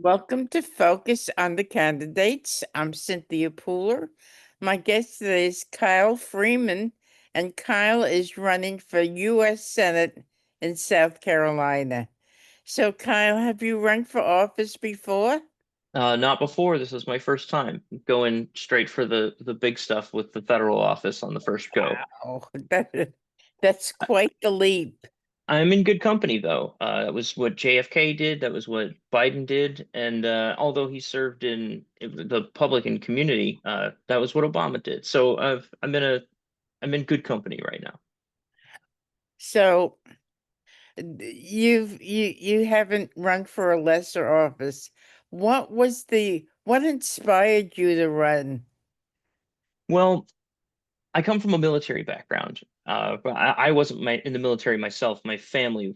Welcome to Focus on the Candidates. I'm Cynthia Pooler. My guest today is Kyle Freeman, and Kyle is running for U.S. Senate in South Carolina. So, Kyle, have you run for office before? Not before. This is my first time going straight for the big stuff with the federal office on the first go. Oh, that's quite the leap. I'm in good company though. That was what JFK did. That was what Biden did. And although he served in the public and community, that was what Obama did. So I'm in good company right now. So, you haven't run for a lesser office. What inspired you to run? Well, I come from a military background. But I wasn't in the military myself. My family,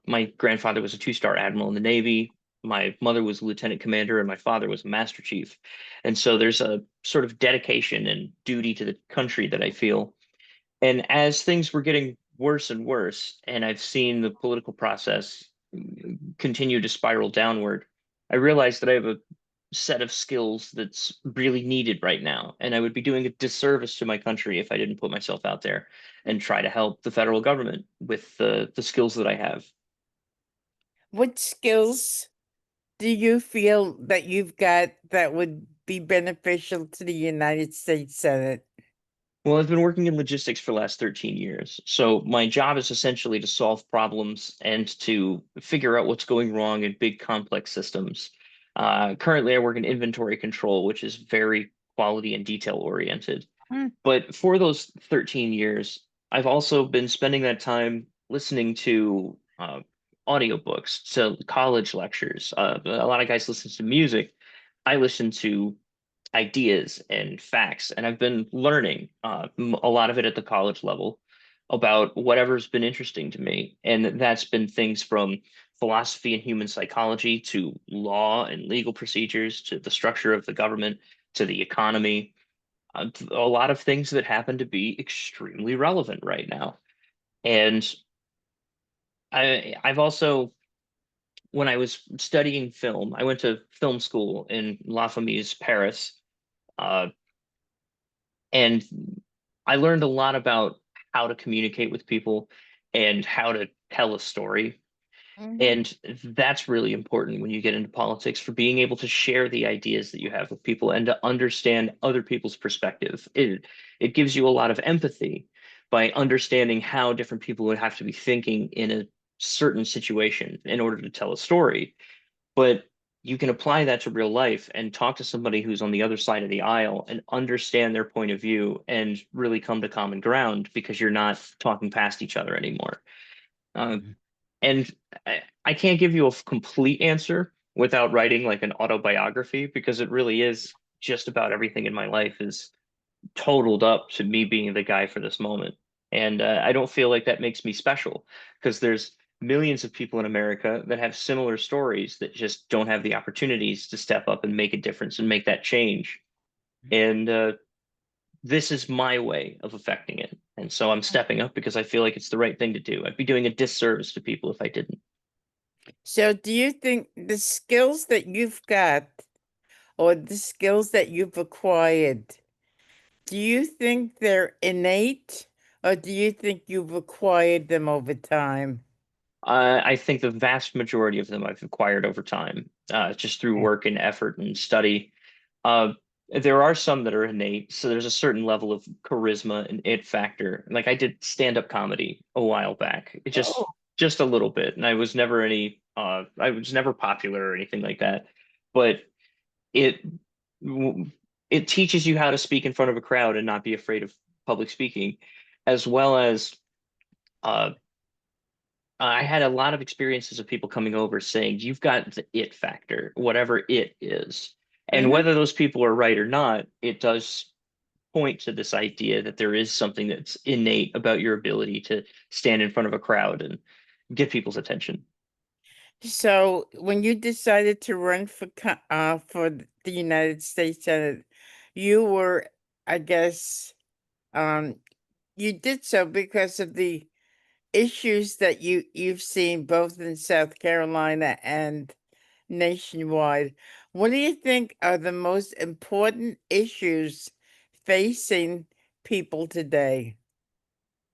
my grandfather was a two-star admiral in the Navy. My mother was a lieutenant commander, and my father was a master chief. And so there's a sort of dedication and duty to the country that I feel. And as things were getting worse and worse, and I've seen the political process continue to spiral downward, I realized that I have a set of skills that's really needed right now. And I would be doing a disservice to my country if I didn't put myself out there and try to help the federal government with the skills that I have. What skills do you feel that you've got that would be beneficial to the United States Senate? Well, I've been working in logistics for the last 13 years. So my job is essentially to solve problems and to figure out what's going wrong in big complex systems. Currently, I work in inventory control, which is very quality and detail oriented. Hmm. But for those 13 years, I've also been spending that time listening to audiobooks, to college lectures. A lot of guys listen to music. I listen to ideas and facts, and I've been learning a lot of it at the college level about whatever's been interesting to me. And that's been things from philosophy and human psychology to law and legal procedures to the structure of the government to the economy, a lot of things that happen to be extremely relevant right now. And I've also, when I was studying film, I went to film school in La Fameuse, Paris, uh, and I learned a lot about how to communicate with people and how to tell a story. Mhm. And that's really important when you get into politics for being able to share the ideas that you have with people and to understand other people's perspective. It gives you a lot of empathy by understanding how different people would have to be thinking in a certain situation in order to tell a story. But you can apply that to real life and talk to somebody who's on the other side of the aisle and understand their point of view and really come to common ground because you're not talking past each other anymore. Uh, and I can't give you a complete answer without writing like an autobiography because it really is just about everything in my life is totaled up to me being the guy for this moment. And I don't feel like that makes me special because there's millions of people in America that have similar stories that just don't have the opportunities to step up and make a difference and make that change. And this is my way of affecting it. And so I'm stepping up because I feel like it's the right thing to do. I'd be doing a disservice to people if I didn't. So, do you think the skills that you've got or the skills that you've acquired, do you think they're innate or do you think you've acquired them over time? I think the vast majority of them I've acquired over time, just through work and effort and study. Uh, there are some that are innate, so there's a certain level of charisma and it factor. Like I did stand-up comedy a while back, it Oh, just a little bit, and I was never popular or anything like that. But it it teaches you how to speak in front of a crowd and not be afraid of public speaking, as well as uh, I had a lot of experiences of people coming over saying, you've got the it factor, whatever it is. And mhm. whether those people are right or not, it does point to this idea that there is something that's innate about your ability to stand in front of a crowd and get people's attention. So, when you decided to run for the United States Senate, you were, I guess, um, you did so because of the issues that you've seen both in South Carolina and nationwide. What do you think are the most important issues facing people today?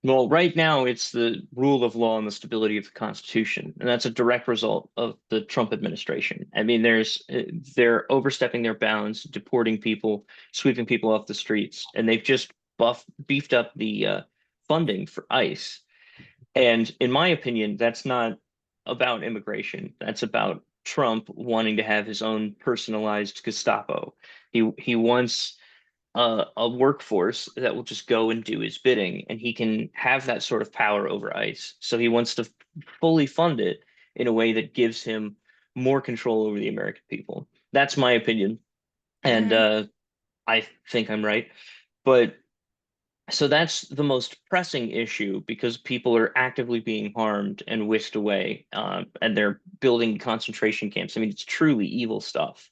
Well, right now it's the rule of law and the stability of the Constitution, and that's a direct result of the Trump administration. I mean, they're overstepping their bounds, deporting people, sweeping people off the streets, and they've just beefed up the funding for ICE. And in my opinion, that's not about immigration. That's about Trump wanting to have his own personalized Gestapo. He wants a workforce that will just go and do his bidding, and he can have that sort of power over ICE. So he wants to fully fund it in a way that gives him more control over the American people. That's my opinion, and Mhm. I think I'm right. But so that's the most pressing issue because people are actively being harmed and whisked away, and they're building concentration camps. I mean, it's truly evil stuff.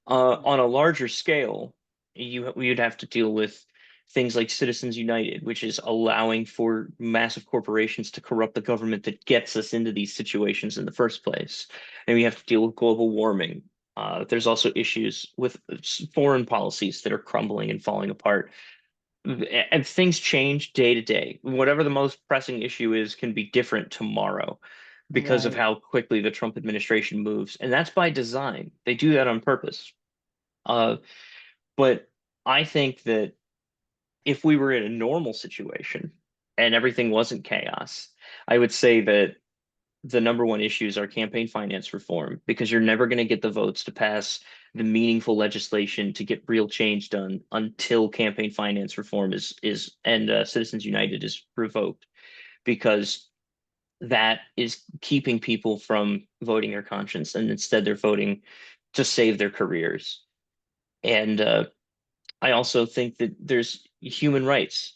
On a larger scale, you'd have to deal with things like Citizens United, which is allowing for massive corporations to corrupt the government that gets us into these situations in the first place. And we have to deal with global warming. There's also issues with foreign policies that are crumbling and falling apart. And things change day to day. Whatever the most pressing issue is can be different tomorrow because of Right. how quickly the Trump administration moves. And that's by design. They do that on purpose. Uh, but I think that if we were in a normal situation and everything wasn't chaos, I would say that the number one issues are campaign finance reform because you're never going to get the votes to pass the meaningful legislation to get real change done until campaign finance reform is and Citizens United is revoked because that is keeping people from voting their conscience and instead they're voting to save their careers. And I also think that there's human rights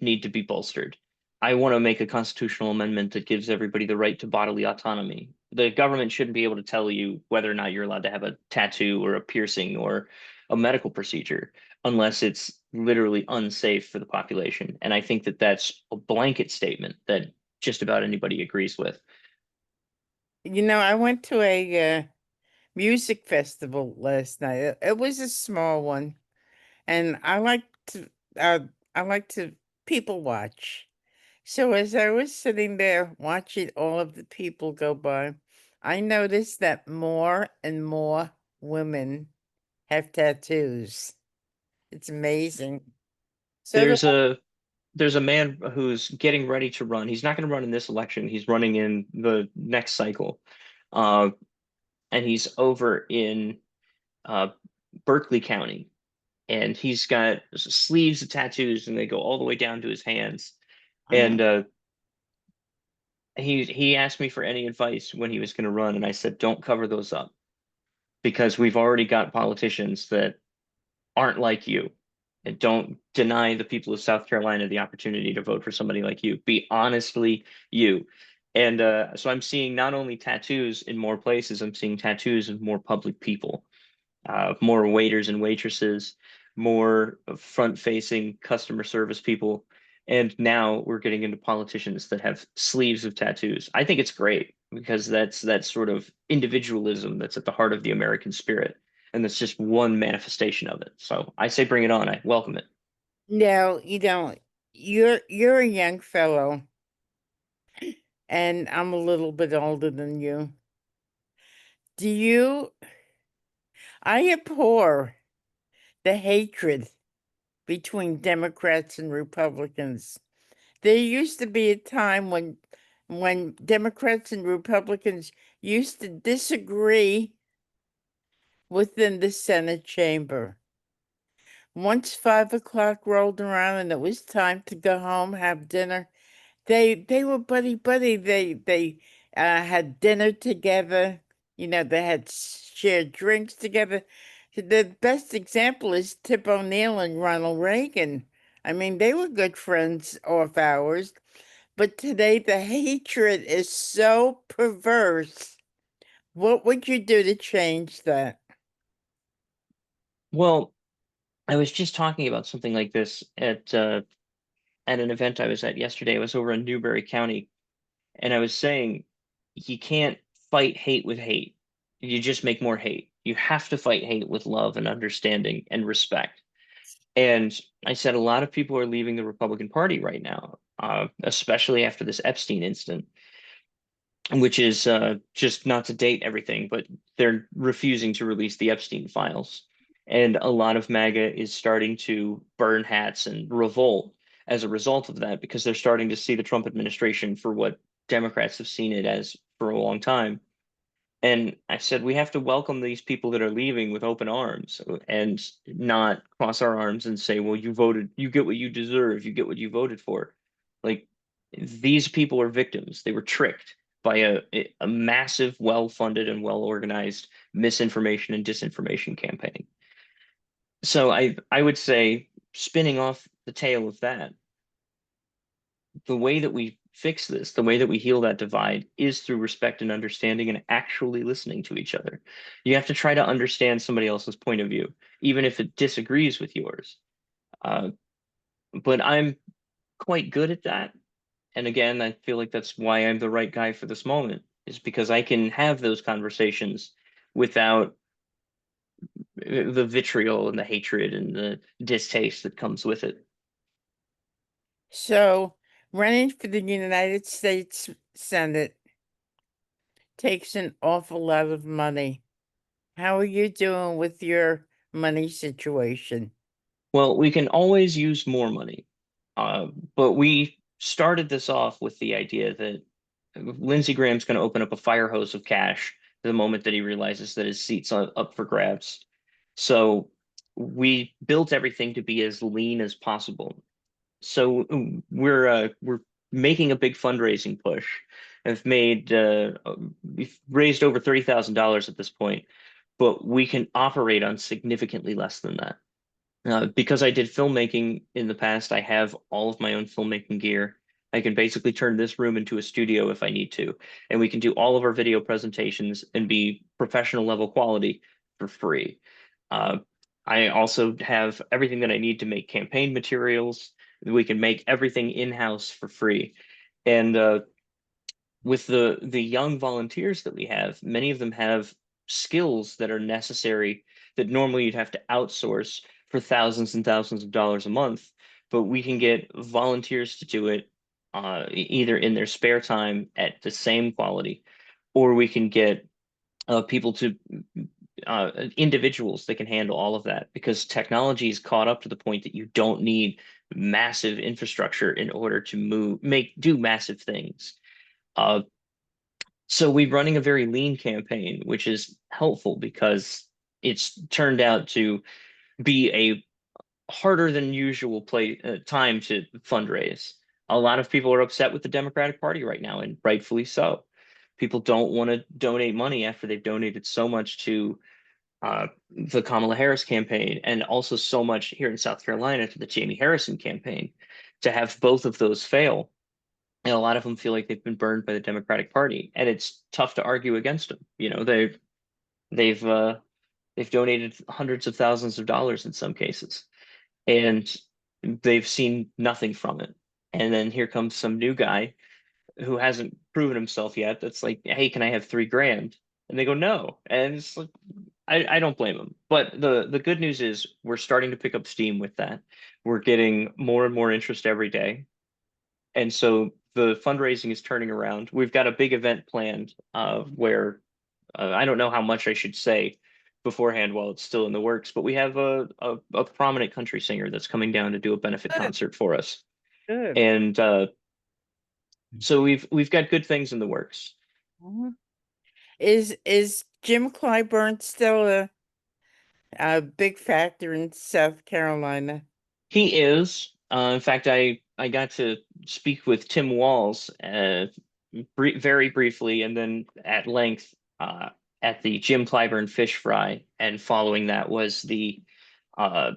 need to be bolstered. I want to make a constitutional amendment that gives everybody the right to bodily autonomy. The government shouldn't be able to tell you whether or not you're allowed to have a tattoo or a piercing or a medical procedure unless it's literally unsafe for the population. And I think that that's a blanket statement that just about anybody agrees with. I went to a music festival last night. It was a small one, and uh, I like to people watch. So as I was sitting there watching all of the people go by, I noticed that more and more women have tattoos. It's amazing. So the There's a there's a man who's getting ready to run. He's not going to run in this election. He's running in the next cycle. Uh, and he's over in uh, Berkeley County, and he's got sleeves of tattoos, and they go all the way down to his hands. uh, And he asked me for any advice when he was going to run, and I said, don't cover those up because we've already got politicians that aren't like you. And don't deny the people of South Carolina the opportunity to vote for somebody like you. Be honestly you. And so I'm seeing not only tattoos in more places, I'm seeing tattoos of more public people, more waiters and waitresses, more front-facing customer service people. And now we're getting into politicians that have sleeves of tattoos. I think it's great because that's that sort of individualism that's at the heart of the American spirit. And that's just one manifestation of it. So I say bring it on. I welcome it. no, you don't. You're a young fellow, and I'm a little bit older than you. Do you? I abhor the hatred between Democrats and Republicans. There used to be a time when Democrats and Republicans used to disagree within the Senate chamber. Once 5 o'clock rolled around and it was time to go home, have dinner, they were buddy buddy. They had dinner together. They had shared drinks together. The best example is Tip O'Neill and Ronald Reagan. I mean, they were good friends off hours. But today the hatred is so perverse. What would you do to change that? Well, I was just talking about something like this at an event I was at yesterday. I was over in Newberry County, and I was saying you can't fight hate with hate. you just make more hate. You have to fight hate with love and understanding and respect. And I said a lot of people are leaving the Republican Party right now, especially after this Epstein incident, which is just not to date everything, but they're refusing to release the Epstein files. And a lot of MAGA is starting to burn hats and revolt as a result of that because they're starting to see the Trump administration for what Democrats have seen it as for a long time. And I said, we have to welcome these people that are leaving with open arms and not cross our arms and say, well, you voted, you get what you deserve, you get what you voted for. Like these people are victims. They were tricked by a massive, well-funded and well-organized misinformation and disinformation campaign. So I would say, spinning off the tail of that, the way that we fix this, the way that we heal that divide is through respect and understanding and actually listening to each other. You have to try to understand somebody else's point of view, even if it disagrees with yours. Uh, but I'm quite good at that. And again, I feel like that's why I'm the right guy for this moment, is because I can have those conversations without the vitriol and the hatred and the distaste that comes with it. So, running for the United States Senate takes an awful lot of money. How are you doing with your money situation? Well, we can always use more money. Uh, but we started this off with the idea that Lindsey Graham's going to open up a fire hose of cash the moment that he realizes that his seat's up for grabs. So we built everything to be as lean as possible. So we're making a big fundraising push. We've raised over $30,000 at this point, but we can operate on significantly less than that. Because I did filmmaking in the past, I have all of my own filmmaking gear. I can basically turn this room into a studio if I need to, and we can do all of our video presentations and be professional level quality for free. Uh, I also have everything that I need to make campaign materials. We can make everything in-house for free. And with the young volunteers that we have, many of them have skills that are necessary that normally you'd have to outsource for thousands and thousands of dollars a month, but we can get volunteers to do it either in their spare time at the same quality, or we can get people to individuals that can handle all of that because technology is caught up to the point that you don't need massive infrastructure in order to do massive things. Uh, so we're running a very lean campaign, which is helpful because it's turned out to be a harder than usual time to fundraise. A lot of people are upset with the Democratic Party right now, and rightfully so. People don't want to donate money after they've donated so much to the Kamala Harris campaign and also so much here in South Carolina to the Jamie Harrison campaign. To have both of those fail, and a lot of them feel like they've been burned by the Democratic Party, and it's tough to argue against them. You know, they've they've donated hundreds of thousands of dollars in some cases, and they've seen nothing from it. And then here comes some new guy who hasn't proven himself yet. That's like, hey, can I have 3 grand? And they go, no. And it's like, I don't blame them. But the good news is we're starting to pick up steam with that. We're getting more and more interest every day. And so the fundraising is turning around. We've got a big event planned where I don't know how much I should say beforehand while it's still in the works, but we have a prominent country singer that's coming down to do a benefit Good, concert for us. good. And so we've got good things in the works. Mhm. Is Jim Clyburn still a big factor in South Carolina? He is. In fact, I got to speak with Tim Walls very briefly and then at length at the Jim Clyburn Fish Fry, and following that was the uh,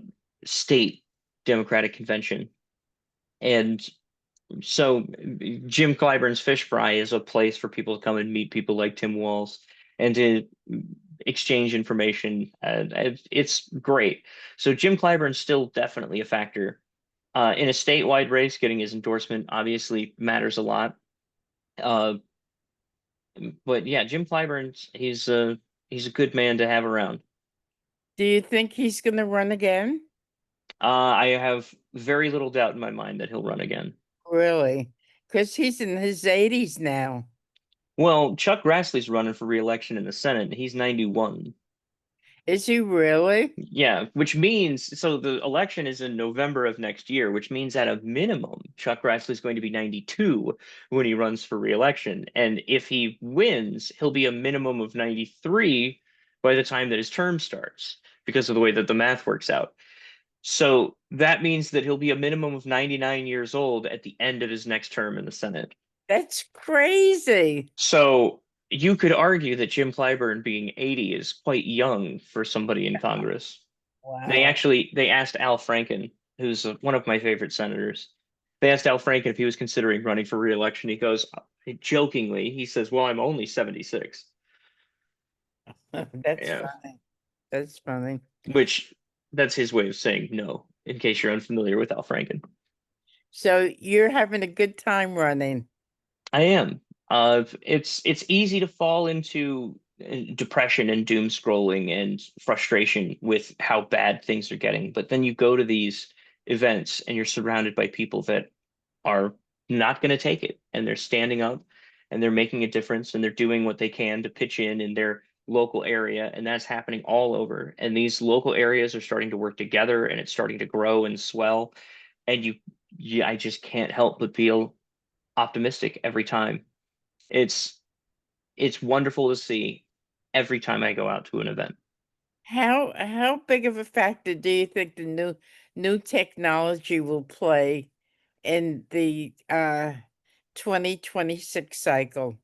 state Democratic convention. And so Jim Clyburn's Fish Fry is a place for people to come and meet people like Tim Walls and to exchange information. It's great. So Jim Clyburn's still definitely a factor. In a statewide race, getting his endorsement obviously matters a lot. Uh, but yeah, Jim Clyburn's He's a good man to have around. Do you think he's going to run again? I have very little doubt in my mind that he'll run again. Really? Because he's in his 80s now. Well, Chuck Grassley's running for re-election in the Senate. He's 91. Is he really? Yeah, which means so the election is in November of next year, which means at a minimum, Chuck Grassley's going to be 92 when he runs for re-election. And if he wins, he'll be a minimum of 93 by the time that his term starts, because of the way that the math works out. So that means that he'll be a minimum of 99 years old at the end of his next term in the Senate. That's crazy. So you could argue that Jim Clyburn being 80 is quite young for somebody in Congress. Wow. They asked Al Franken, who's one of my favorite senators. They asked Al Franken if he was considering running for re-election. He goes jokingly, he says, "Well, I'm only 76." That's Yeah, funny. That's funny. which that's his way of saying no, in case you're unfamiliar with Al Franken. So you're having a good time running. I am. It's easy to fall into depression and doom scrolling and frustration with how bad things are getting. But then you go to these events and you're surrounded by people that are not going to take it, and they're standing up and they're making a difference and they're doing what they can to pitch in their local area, and that's happening all over. And these local areas are starting to work together and it's starting to grow and swell. And I just can't help but feel optimistic every time. It's it's wonderful to see every time I go out to an event. How big of a factor do you think the new technology will play in the 2026 cycle?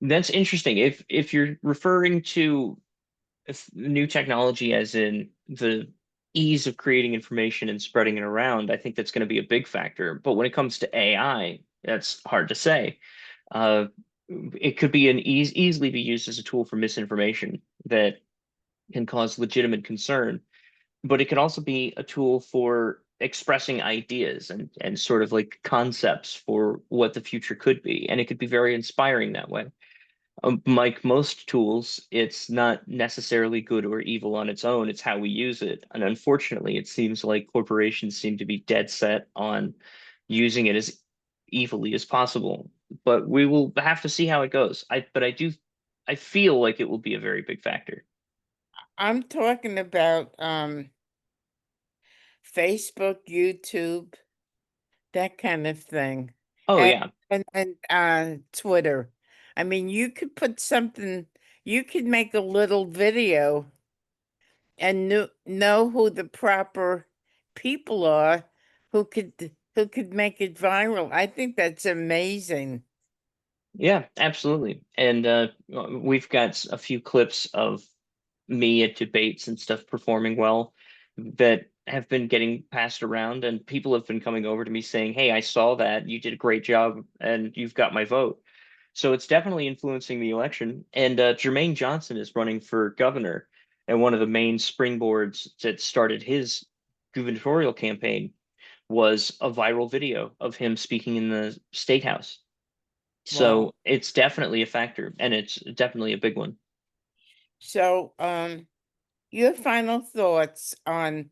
That's interesting. If you're referring to new technology as in the ease of creating information and spreading it around, I think that's going to be a big factor. But when it comes to AI, that's hard to say. Uh, it could be easily be used as a tool for misinformation that can cause legitimate concern, but it can also be a tool for expressing ideas and sort of like concepts for what the future could be. And it could be very inspiring that way. Like most tools, it's not necessarily good or evil on its own. It's how we use it. And unfortunately, it seems like corporations seem to be dead set on using it as evilly as possible. But we will have to see how it goes. I feel like it will be a very big factor. I'm talking about Facebook, YouTube, that kind of thing. Oh And yeah. Twitter. I mean, you could put something, you could make a little video and know who the proper people are who could make it viral. I think that's amazing. Yeah, absolutely. And we've got a few clips of me at debates and stuff performing well that have been getting passed around, and people have been coming over to me saying, "Hey, I saw that. You did a great job, and you've got my vote." So it's definitely influencing the election. And Jermaine Johnson is running for governor, and one of the main springboards that started his gubernatorial campaign was a viral video of him speaking in the state house. Wow. So it's definitely a factor, and it's definitely a big one. So, your final thoughts on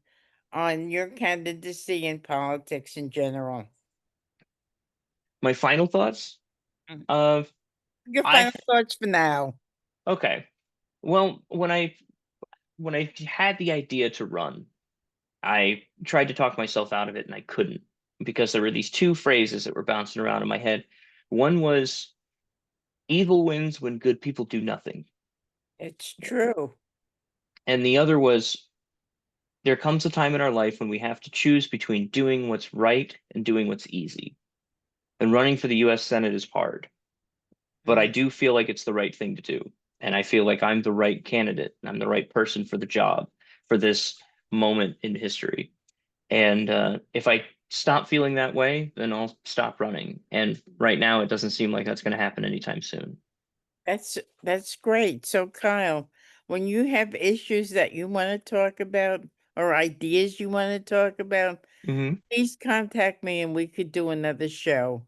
your candidacy in politics in general. My final thoughts. Mm. Uh, Your I final thoughts for now. okay. Well, when I had the idea to run, I tried to talk myself out of it, and I couldn't because there were these two phrases that were bouncing around in my head. One was "evil wins when good people do nothing," It's true. and the other was "there comes a time in our life when we have to choose between doing what's right and doing what's easy." And running for the U.S. Senate is hard, but I Mm. do feel like it's the right thing to do. And I feel like I'm the right candidate. I'm the right person for the job for this moment in history. And if I stop feeling that way, then I'll stop running. And right now, it doesn't seem like that's going to happen anytime soon. That's great. So Kyle, when you have issues that you want to talk about or ideas you want to talk about, Hmm. please contact me and we could do another show.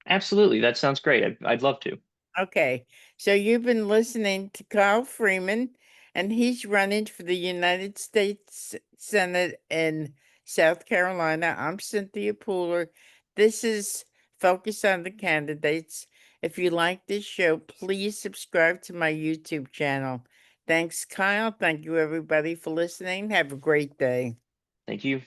Absolutely. That sounds great. I'd love to. Okay, so you've been listening to Kyle Freeman, and he's running for the United States Senate in South Carolina. I'm Cynthia Pooler. This is Focus on the Candidates. If you like this show, please subscribe to my YouTube channel. Thanks, Kyle. Thank you, everybody, for listening. Have a great day. Thank you.